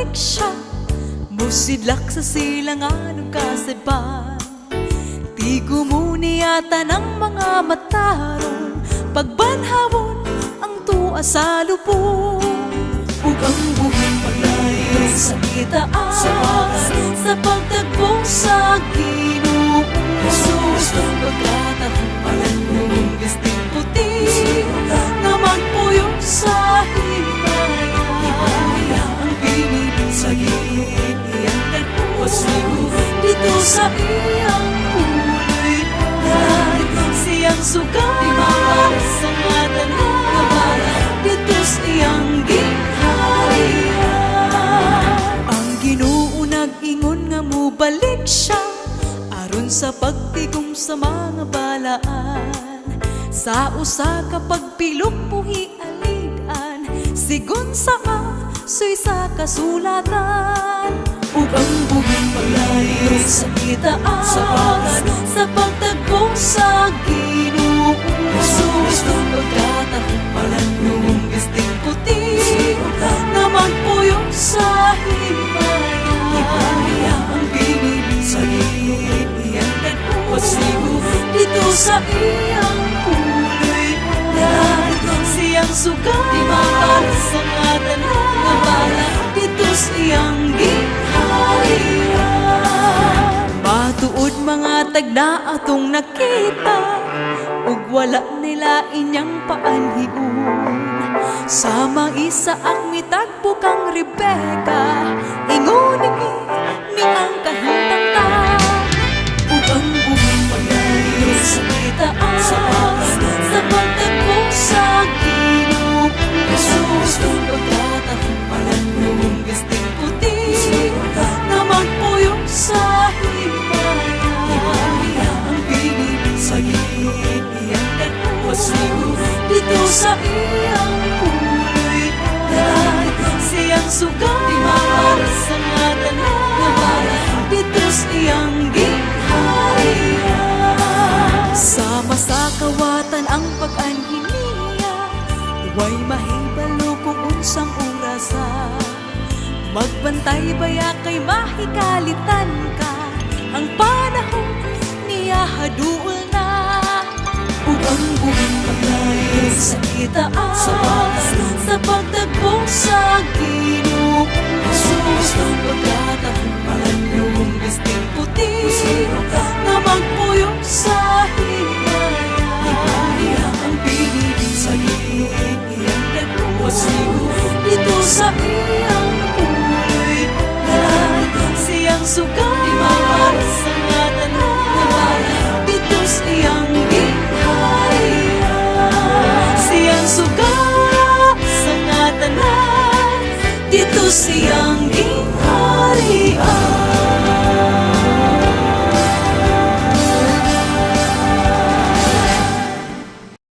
bumalik siya, musidlak sa silangan ug kasadpan. Di gumuni yata ng mga matarong, pagbanhawon ang tuwa sa lubong. Ug ang buhing paglayo sa kitaan, sa pagtagpo sa Ginoo Jesus. Pagkatahong palanong gisting puti, na magpuyong sa himaya. Ang binibig sa gilid iyang nagpusigo, dito sa iyang puloy siyang sugat sa ngatan ng kabala, dito sa iyang gingharian. Ang Ginoo nag-ingon nga mo balik siya, aron sa pagtigom sa mga balaan. Sa usa ka pagpilok puhi alidan, sigon sa asoy sa kasulatan. Ug ang buhing paglayo sa kitaan, sa pagtagpo sa Ginoo Jesus. Pagkatahong palanong gisting puti, na magpuyong sa himaya. Ang binibig sa gilid iyang nagpusigo, dito sa iyang puloy siyang sugat sa ngatan ng kabala, dito sa iyang gingharian. Matuod mga tagna atong nakita, ug wala nila inyang paanhiun. Sa mga Isaak mitagpo kang Rebecca, inguni ni ang kahintang. Ug ang buhing paglayo sa kitaan, sa pagtagpo sa Ginoo Jesus. Pagkatahong palanong gisting puti, na magpuyong sa himaya. Ang binibig sa gilid iyang nagpusigo, dito sa iyang puloy siyang sugat sa ngatan ng kabala, dito sa iyang gingharian. Sama sa kawatan ang pag-anhi niya, way mahibalo kung unsang orasan. Magbantay baya kay mahikalitan ka, ang panahon niya haduol na. Ug ang buhing paglayo sa kitaan, sa pagtagpo sa Ginoo Jesus. Pagkatahong palanong gisting puti, na magpuyong sa himaya. Ang binibig sa gilid iyang nagpusigo, dito sa iyang puloy siyang sugat